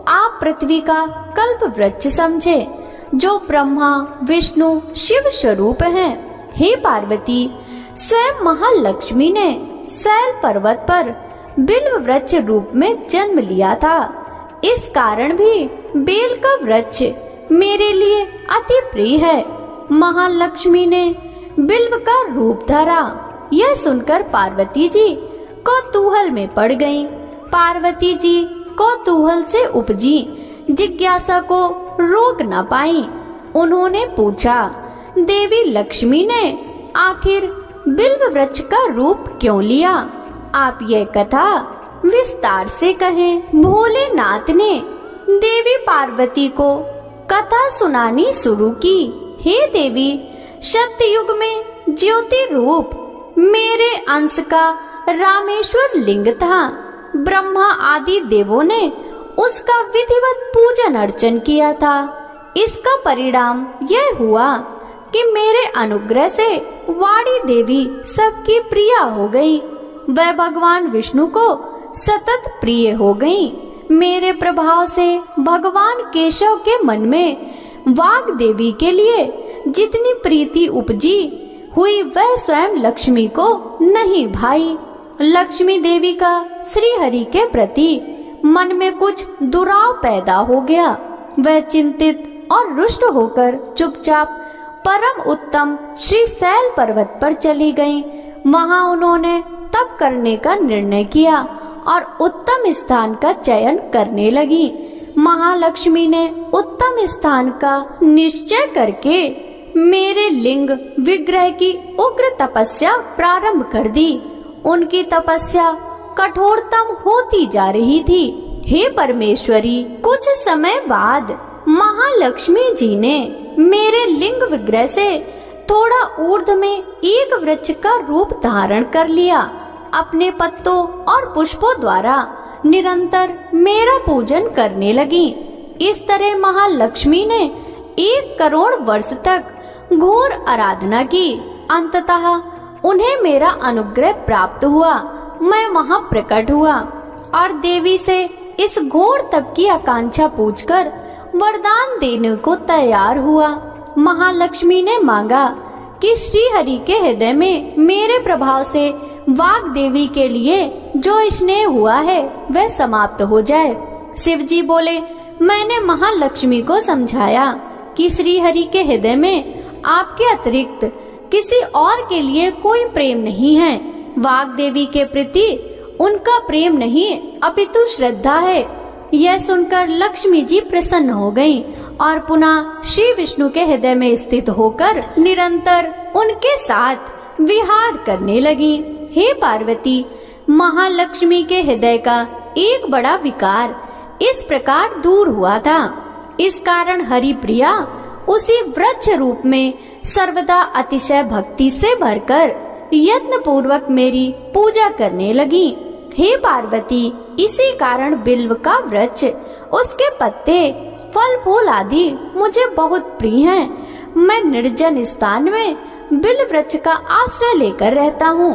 आप पृथ्वी का कल्प वृक्ष समझे, जो ब्रह्मा विष्णु शिव स्वरूप हैं। हे पार्वती, स्वयं महालक्ष्मी ने शैल पर्वत पर बिल्व वृक्ष रूप में जन्म लिया था। इस कारण भी बेल का वृक्ष मेरे लिए अति प्रिय है। महालक्ष्मी ने बिल्व का रूप धरा। यह सुनकर पार्वती जी कौतूहल में पड़ गईं। पार्वती जी कौतूहल से उपजी जिज्ञासा को रोक न पाई। उन्होंने पूछा, देवी लक्ष्मी ने आखिर बिल्व वृक्ष का रूप क्यों लिया? आप यह कथा विस्तार से कहें। भोलेनाथ ने देवी पार्वती को कथा सुनानी शुरू की। हे देवी, सत्ययुग में ज्योति रूप मेरे अंश का रामेश्वर लिंग था। ब्रह्मा आदि देवों ने उसका विधिवत पूजन अर्चन किया था। इसका परिणाम यह हुआ कि मेरे अनुग्रह से वाणी देवी सबकी प्रिया हो गई। वह भगवान विष्णु को सतत प्रिय हो गई। मेरे प्रभाव से भगवान केशव के मन में वाग देवी के लिए जितनी प्रीति उपजी हुई, वह स्वयं लक्ष्मी को नहीं भाई। लक्ष्मी देवी का श्री हरि के प्रति मन में कुछ दुराव पैदा हो गया। वह चिंतित और रुष्ट होकर चुपचाप परम उत्तम श्री शैल पर्वत पर चली गईं। वहां उन्होंने तप करने का निर्णय किया और उत्तम स्थान का चयन करने लगी। महालक्ष्मी ने उत्तम स्थान का निश्चय करके मेरे लिंग विग्रह की उग्र तपस्या प्रारंभ कर दी। उनकी तपस्या कठोरतम होती जा रही थी। हे परमेश्वरी, कुछ समय बाद महालक्ष्मी जी ने मेरे लिंग विग्रह से थोड़ा ऊर्ध्व में एक वृक्ष का रूप धारण कर लिया। अपने पत्तों और पुष्पों द्वारा निरंतर मेरा पूजन करने लगी। इस तरह महालक्ष्मी ने 1 करोड़ वर्ष तक घोर आराधना की। अंततः उन्हें मेरा अनुग्रह प्राप्त हुआ। मैं वहां प्रकट हुआ और देवी से इस घोर तप की आकांक्षा पूछकर वरदान देने को तैयार हुआ। महालक्ष्मी ने मांगा कि श्री हरि के हृदय में मेरे प्रभाव से वाग देवी के लिए जो स्नेह हुआ है वह समाप्त हो जाए। शिव जी बोले, मैंने महालक्ष्मी को समझाया कि श्री हरि के हृदय में आपके अतिरिक्त किसी और के लिए कोई प्रेम नहीं है। वाग देवी के प्रति उनका प्रेम नहीं अपितु श्रद्धा है। यह सुनकर लक्ष्मी जी प्रसन्न हो गईं और पुनः श्री विष्णु के हृदय में स्थित होकर निरंतर उनके साथ विहार करने लगी। हे पार्वती, महालक्ष्मी के हृदय का एक बड़ा विकार इस प्रकार दूर हुआ था। इस कारण हरि प्रिया उसी वृक्ष रूप में सर्वदा अतिशय भक्ति से भरकर यत्न पूर्वक मेरी पूजा करने लगी। हे पार्वती, इसी कारण बिल्व का वृक्ष, उसके पत्ते, फल फूल आदि मुझे बहुत प्रिय हैं। मैं निर्जन स्थान में बिल्व वृक्ष का आश्रय लेकर रहता हूँ।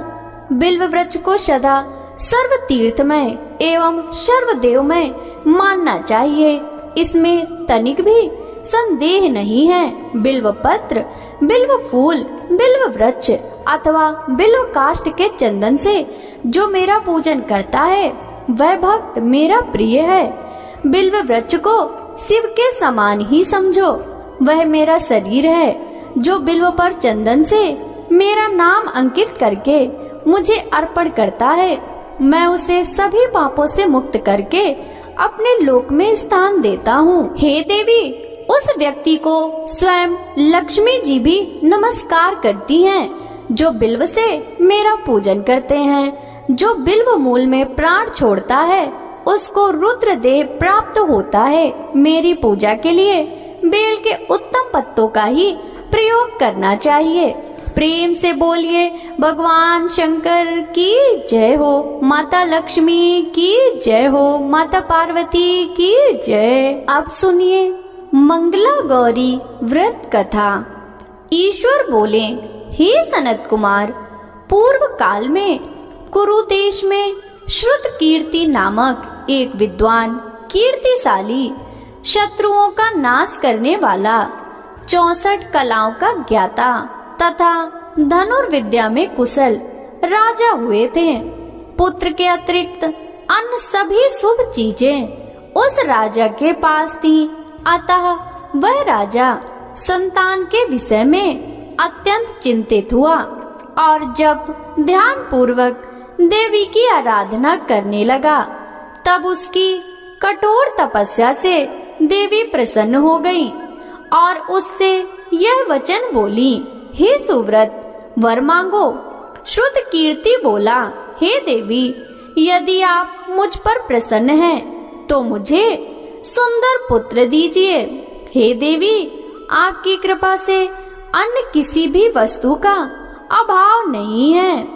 बिल्व वृक्ष को सदा सर्व तीर्थमय एवं सर्वदेवमय मानना चाहिए। इसमें तनिक भी संदेह नहीं है। बिल्व पत्र, बिल्व फूल, बिल्व वृक्ष अथवा बिल्व काष्ठ के चंदन से जो मेरा पूजन करता है वह भक्त मेरा प्रिय है। बिल्व वृक्ष को शिव के समान ही समझो। वह मेरा शरीर है जो बिल्व पर चंदन से मेरा नाम अंकित करके मुझे अर्पण करता है। मैं उसे सभी पापों से मुक्त करके अपने लोक में स्थान देता हूँ। हे देवी, उस व्यक्ति को स्वयं लक्ष्मी जी भी नमस्कार करती हैं जो बिल्व से मेरा पूजन करते हैं। जो बिल्व मूल में प्राण छोड़ता है उसको रुद्र देह प्राप्त होता है। मेरी पूजा के लिए बेल के उत्तम पत्तों का ही प्रयोग करना चाहिए। प्रेम से बोलिए भगवान शंकर की जय हो, माता लक्ष्मी की जय हो, माता पार्वती की जय। अब सुनिए मंगला गौरी व्रत कथा। ईश्वर बोले, हे सनत कुमार, पूर्व काल में कुरु देश में श्रुत कीर्ति नामक एक विद्वान, कीर्तिशाली, शत्रुओं का नाश करने वाला, 64 कलाओं का ज्ञाता तथा धनुर्विद्या में कुशल राजा हुए थे। पुत्र के अतिरिक्त अन्य सभी शुभ चीजें उस राजा के पास थी। अतः वह राजा संतान के विषय में अत्यंत चिंतित हुआ और जब ध्यान पूर्वक देवी की आराधना करने लगा तब उसकी कठोर तपस्या से देवी प्रसन्न हो गई और उससे यह वचन बोली, हे सुव्रत, वर मांगो। श्रुत कीर्ति बोला, हे देवी, यदि आप मुझ पर प्रसन्न हैं तो मुझे सुंदर पुत्र दीजिए। हे देवी, आपकी कृपा से अन्य किसी भी वस्तु का अभाव नहीं है।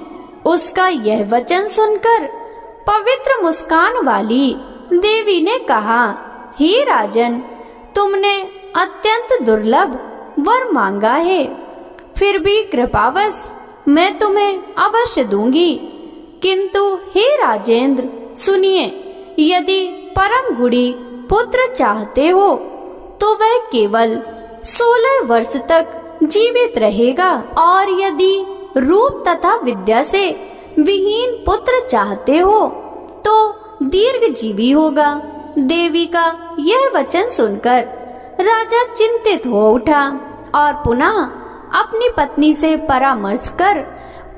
उसका यह वचन सुनकर पवित्र मुस्कान वाली देवी ने कहा, हे राजन, तुमने अत्यंत दुर्लभ वर मांगा है, फिर भी कृपावश मैं तुम्हें अवश्य दूंगी। किंतु हे राजेंद्र, सुनिए, यदि परम गुणी पुत्र चाहते हो तो वह केवल 16 वर्ष तक जीवित रहेगा, और यदि रूप तथा विद्या से विहीन पुत्र चाहते हो तो दीर्घजीवी होगा। देवी का यह वचन सुनकर राजा चिंतित हो उठा और पुनः अपनी पत्नी से परामर्श कर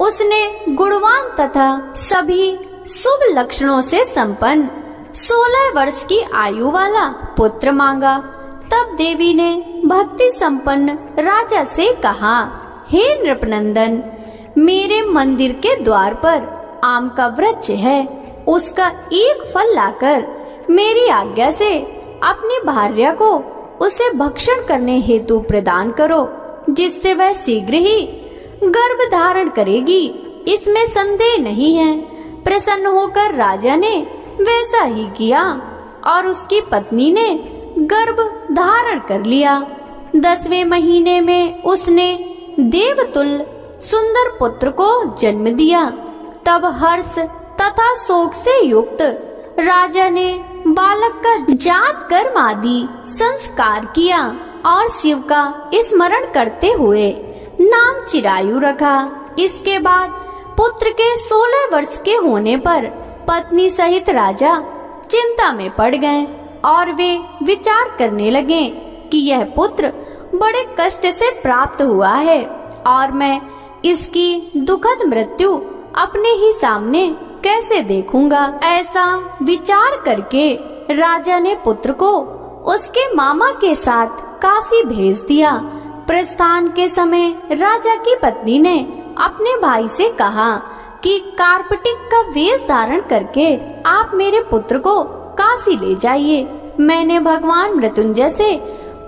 उसने गुणवान तथा सभी शुभ लक्षणों से संपन्न 16 वर्ष की आयु वाला पुत्र मांगा। तब देवी ने भक्ति संपन्न राजा से कहा, हे नृपनंदन, मेरे मंदिर के द्वार पर आम का वृक्ष है, उसका एक फल लाकर मेरी आज्ञा से अपनी भार्या को उसे भक्षण करने हेतु प्रदान करो, जिससे वह शीघ्र ही गर्भ धारण करेगी, इसमें संदेह नहीं है। प्रसन्न होकर राजा ने वैसा ही किया और उसकी पत्नी ने गर्भ धारण कर लिया। 10वें महीने में उसने देवतुल्य सुंदर पुत्र को जन्म दिया। तब हर्ष तथा शोक से युक्त राजा ने बालक का जात कर्म आदि संस्कार किया और शिव का स्मरण करते हुए नाम चिरायु रखा। इसके बाद पुत्र के 16 वर्ष के होने पर पत्नी सहित राजा चिंता में पड़ गए और वे विचार करने लगे कि यह पुत्र बड़े कष्ट से प्राप्त हुआ है और मैं इसकी दुखद मृत्यु अपने ही सामने कैसे देखूंगा। ऐसा विचार करके राजा ने पुत्र को उसके मामा के साथ काशी भेज दिया। प्रस्थान के समय राजा की पत्नी ने अपने भाई से कहा कि कार्पटिक का वेश धारण करके आप मेरे पुत्र को काशी ले जाइए। मैंने भगवान मृत्युंजय से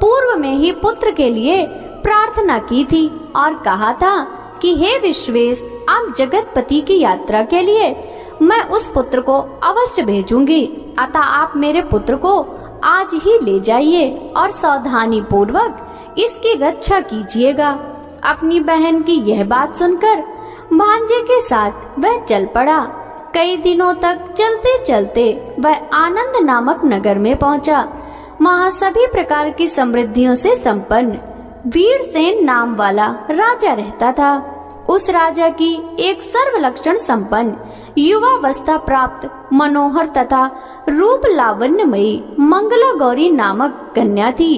पूर्व में ही पुत्र के लिए प्रार्थना की थी और कहा था कि हे विश्वेश, आप जगतपति की यात्रा के लिए मैं उस पुत्र को अवश्य भेजूंगी, अतः आप मेरे पुत्र को आज ही ले जाइए और सावधानी पूर्वक इसकी रक्षा कीजिएगा। अपनी बहन की यह बात सुनकर भांजे के साथ वह चल पड़ा। कई दिनों तक चलते चलते वह आनंद नामक नगर में पहुंचा। वहाँ सभी प्रकार की समृद्धियों से संपन्न वीरसेन नाम वाला राजा रहता था। उस राजा की एक सर्वलक्षण संपन्न युवावस्था प्राप्त मनोहर तथा रूप लावण्यमयी मंगला गौरी नामक कन्या थी।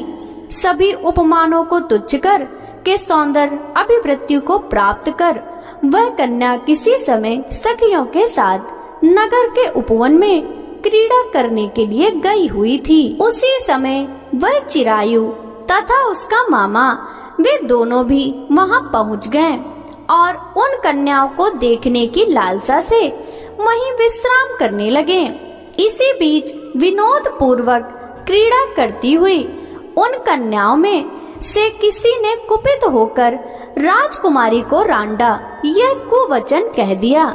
सभी उपमानों को तुच्छ कर के सौंदर्य अभिवृत्ति को प्राप्त कर वह कन्या किसी समय सखियों के साथ नगर के उपवन में क्रीड़ा करने के लिए गई हुई थी। उसी समय वह चिरायु तथा उसका मामा वे दोनों भी वहां पहुंच गए और उन कन्याओं को देखने की लालसा से वहीं विश्राम करने लगे। इसी बीच विनोद पूर्वक क्रीड़ा करती हुई उन कन्याओं में से किसी ने कुपित होकर राजकुमारी को रांडा यह कुवचन कह दिया।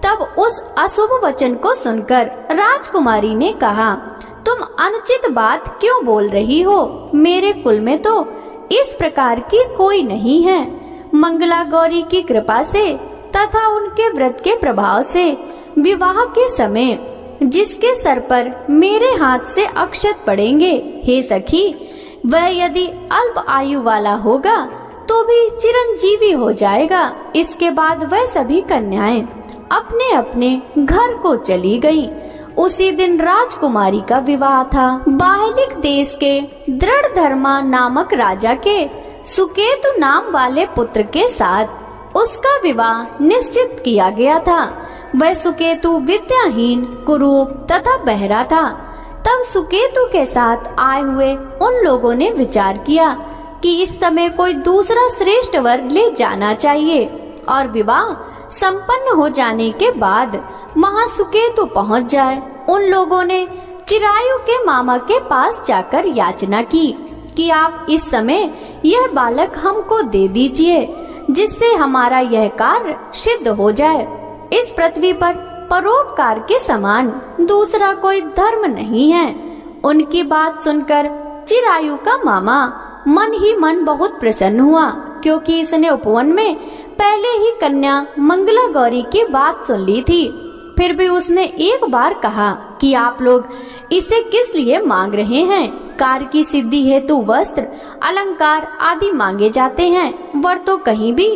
तब उस अशुभ वचन को सुनकर राजकुमारी ने कहा, तुम अनुचित बात क्यों बोल रही हो? मेरे कुल में तो इस प्रकार की कोई नहीं है। मंगला गौरी की कृपा से तथा उनके व्रत के प्रभाव से विवाह के समय जिसके सर पर मेरे हाथ से अक्षत पड़ेंगे, हे सखी, वह यदि अल्प आयु वाला होगा तो भी चिरंजीवी हो जाएगा। इसके बाद वह सभी कन्याएं अपने अपने घर को चली गईं। उसी दिन राजकुमारी का विवाह था। बाहलिक देश के दृढ़धर्मा नामक राजा के सुकेतु नाम वाले पुत्र के साथ उसका विवाह निश्चित किया गया था। वह सुकेतु विद्याहीन, कुरूप तथा बहरा था। तब सुकेतु के साथ आए हुए उन लोगों ने विचार किया कि इस समय कोई दूसरा श्रेष्ठ वर ले जाना चाहिए और विवाह संपन्न हो जाने के बाद वहां सुकेतु पहुंच जाए। उन लोगों ने चिरायु के मामा के पास जाकर याचना की कि आप इस समय यह बालक हमको दे दीजिए, जिससे हमारा यह कार्य सिद्ध हो जाए। इस पृथ्वी पर परोपकार के समान दूसरा कोई धर्म नहीं है। उनकी बात सुनकर चिरायु का मामा मन ही मन बहुत प्रसन्न हुआ, क्योंकि इसने उपवन में पहले ही कन्या मंगला गौरी की बात सुन ली थी। फिर भी उसने एक बार कहा कि आप लोग इसे किस लिए मांग रहे हैं? कार्य की सिद्धि हेतु वस्त्र, अलंकार आदि मांगे जाते हैं, वर तो कहीं भी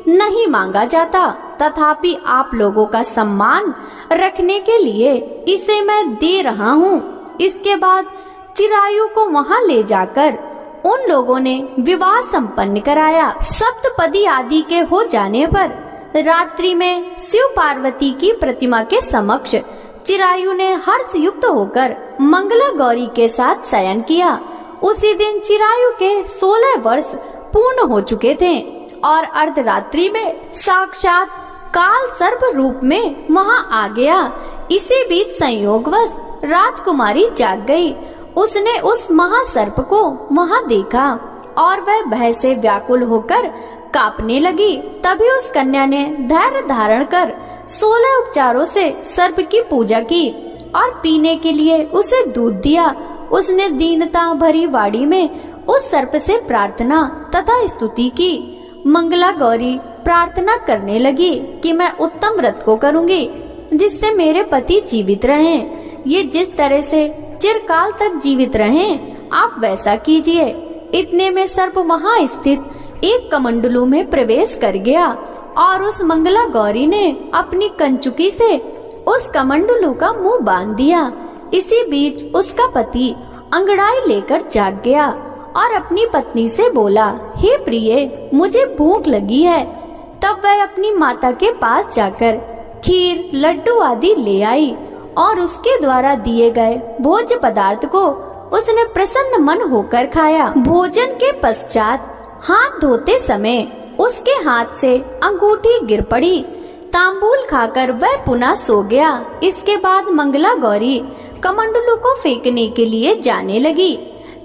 नहीं मांगा जाता। तथापि आप लोगों का सम्मान रखने के लिए इसे मैं दे रहा हूँ। इसके बाद चिरायु को वहां ले जाकर उन लोगों ने विवाह संपन्न कराया। सप्तपदी आदि के हो जाने पर रात्रि में शिव पार्वती की प्रतिमा के समक्ष चिरायु ने हर्ष युक्त होकर मंगला गौरी के साथ शयन किया। उसी दिन चिरायु के 16 वर्ष पूर्ण हो चुके थे और अर्धरात्रि में साक्षात काल सर्प रूप में वहां आ गया। इसी बीच संयोगवश राजकुमारी जाग गई। उसने उस महासर्प को वहां देखा और वह भय से व्याकुल होकर कांपने लगी। तभी उस कन्या ने धैर्य धारण कर 16 उपचारों से सर्प की पूजा की और पीने के लिए उसे दूध दिया। उसने दीनता भरी वाणी में उस सर्प से प्रार्थना तथा स्तुति की। मंगला गौरी प्रार्थना करने लगी कि मैं उत्तम व्रत को करूंगी जिससे मेरे पति जीवित रहें। ये जिस तरह से चिरकाल तक जीवित रहें, आप वैसा कीजिए। इतने में सर्प वहां स्थित एक कमंडलू में प्रवेश कर गया और उस मंगला गौरी ने अपनी कंचुकी से उस कमंडलू का मुंह बांध दिया। इसी बीच उसका पति अंगड़ाई लेकर जाग गया और अपनी पत्नी से बोला, हे प्रिय, मुझे भूख लगी है। तब वह अपनी माता के पास जाकर खीर, लड्डू आदि ले आई और उसके द्वारा दिए गए भोज्य पदार्थ को उसने प्रसन्न मन होकर खाया। भोजन के पश्चात हाथ धोते समय उसके हाथ से अंगूठी गिर पड़ी। तांबूल खाकर वह पुनः सो गया। इसके बाद मंगला गौरी कमंडलू को फेंकने के लिए जाने लगी।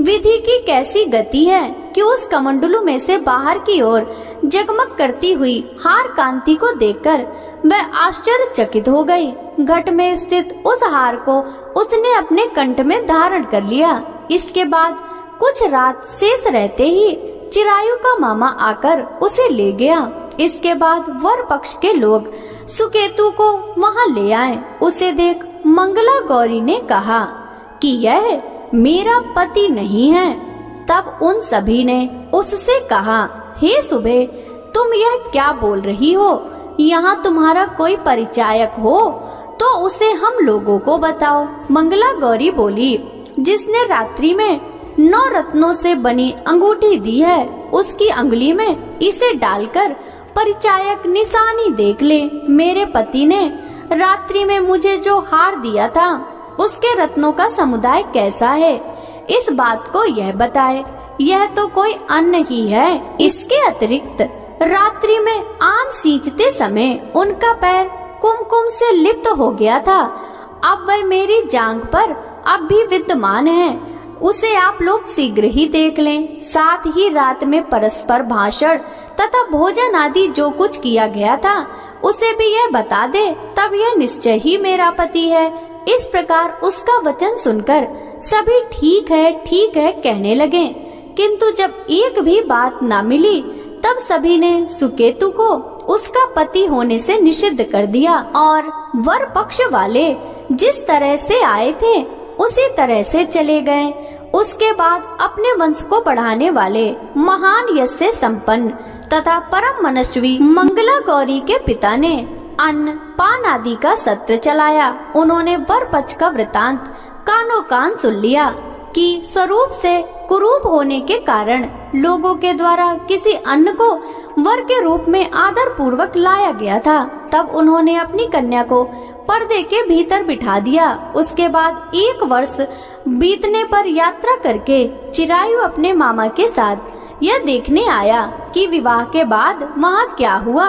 विधि की कैसी गति है कि उस कमंडलू में से बाहर की ओर जगमग करती हुई हार कांति को देखकर वह आश्चर्यचकित हो गई। घट में स्थित उस हार को उसने अपने कंठ में धारण कर लिया। इसके बाद कुछ रात शेष रहते ही चिरायु का मामा आकर उसे ले गया। इसके बाद वर पक्ष के लोग सुकेतु को वहां ले आए। उसे देख मंगला गौरी ने कहा कि यह मेरा पति नहीं है। तब उन सभी ने उससे कहा, हे सुबह, तुम यह क्या बोल रही हो? यहाँ तुम्हारा कोई परिचायक हो तो उसे हम लोगों को बताओ। मंगला गौरी बोली, जिसने रात्रि में 9 रत्नों से बनी अंगूठी दी है, उसकी अंगुली में इसे डालकर परिचायक निशानी देख ले। मेरे पति ने रात्रि में मुझे जो हार दिया था उसके रत्नों का समुदाय कैसा है, इस बात को यह बताए। यह तो कोई अन्न ही है। इसके अतिरिक्त रात्रि में आम सींचते समय उनका पैर कुमकुम से लिप्त हो गया था। अब वह मेरी जांघ पर अब भी विद्यमान है, उसे आप लोग शीघ्र ही देख लें। साथ ही रात में परस्पर भाषण तथा भोजन आदि जो कुछ किया गया था उसे भी यह बता दे, तब यह निश्चय ही मेरा पति है। इस प्रकार उसका वचन सुनकर सभी ठीक है कहने लगे, किंतु जब एक भी बात न मिली तब सभी ने सुकेतु को उसका पति होने से निषिद्ध कर दिया और वर पक्ष वाले जिस तरह से आए थे उसी तरह से चले गए। उसके बाद अपने वंश को बढ़ाने वाले महान यश से संपन्न तथा परम मनस्वी मंगला गौरी के पिता ने अन्न पान आदि का सत्र चलाया। उन्होंने वर पक्ष का वृतांत कानो कान सुन लिया कि स्वरूप से कुरूप होने के कारण लोगों के द्वारा किसी अन्न को वर के रूप में आदर पूर्वक लाया गया था। तब उन्होंने अपनी कन्या को पर्दे के भीतर बिठा दिया। उसके बाद 1 वर्ष बीतने पर यात्रा करके चिरायु अपने मामा के साथ यह देखने आया कि विवाह के बाद वहाँ क्या हुआ।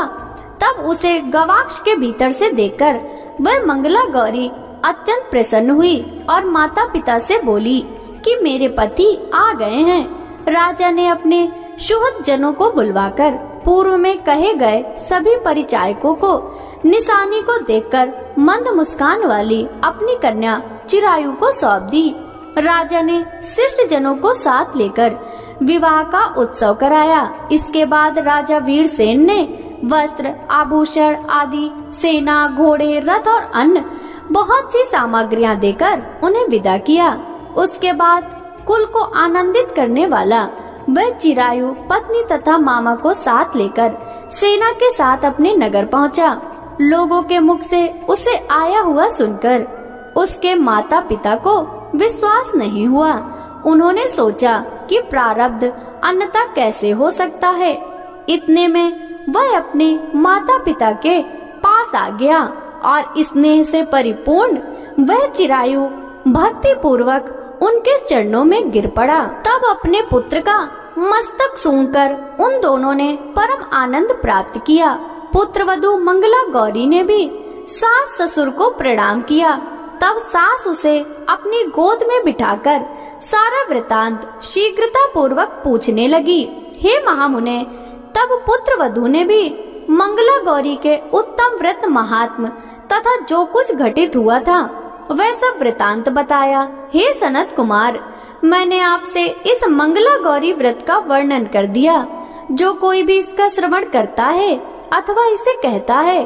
तब उसे गवाक्ष के भीतर से देखकर वह मंगला गौरी अत्यंत प्रसन्न हुई और माता पिता से बोली कि मेरे पति आ गए हैं। राजा ने अपने सुहृद जनों को बुलवाकर पूर्व में कहे गए सभी परिचायकों को निशानी को देखकर मंद मुस्कान वाली अपनी कन्या चिरायु को सौंप दी। राजा ने शिष्ट जनों को साथ लेकर विवाह का उत्सव कराया। इसके बाद राजा वीरसेन ने वस्त्र आभूषण आदि सेना घोड़े रथ और अन्न बहुत सी सामग्रियां देकर उन्हें विदा किया। उसके बाद कुल को आनंदित करने वाला वह चिरायु पत्नी तथा मामा को साथ लेकर सेना के साथ अपने नगर पहुंचा। लोगों के मुख से उसे आया हुआ सुनकर उसके माता पिता को विश्वास नहीं हुआ। उन्होंने सोचा कि प्रारब्ध अन्यथा कैसे हो सकता है। इतने में वह अपने माता पिता के पास आ गया और स्नेह से परिपूर्ण वह चिरायु भक्ति पूर्वक उनके चरणों में गिर पड़ा। तब अपने पुत्र का मस्तक सूंघकर उन दोनों ने परम आनंद प्राप्त किया। पुत्र वधू मंगला गौरी ने भी सास ससुर को प्रणाम किया। तब सास उसे अपनी गोद में बिठाकर सारा वृतांत शीघ्रता पूर्वक पूछने लगी। हे महामुने, तब पुत्र वधू ने भी मंगला गौरी के उत्तम व्रत महात्म तथा जो कुछ घटित हुआ था वह सब वृतांत बताया। हे सनत कुमार, मैंने आपसे इस मंगला गौरी व्रत का वर्णन कर दिया। जो कोई भी इसका श्रवण करता है अथवा इसे कहता है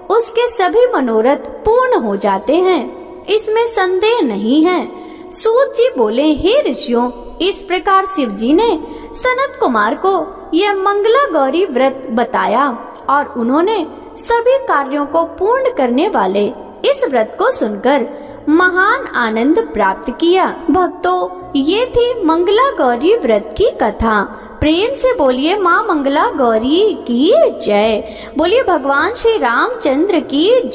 उसके सभी मनोरथ पूर्ण हो जाते हैं, इसमें संदेह नहीं है। सूत जी बोले, हे ऋषियों, इस प्रकार शिव जी ने सनत कुमार को यह मंगला गौरी व्रत बताया और उन्होंने सभी कार्यों को पूर्ण करने वाले इस व्रत को सुनकर महान आनंद प्राप्त किया। भक्तों, ये थी मंगला गौरी व्रत की कथा। प्रेम से बोलिए माँ मंगला गौरी की जय। बोलिए भगवान श्री रामचंद्र की जय।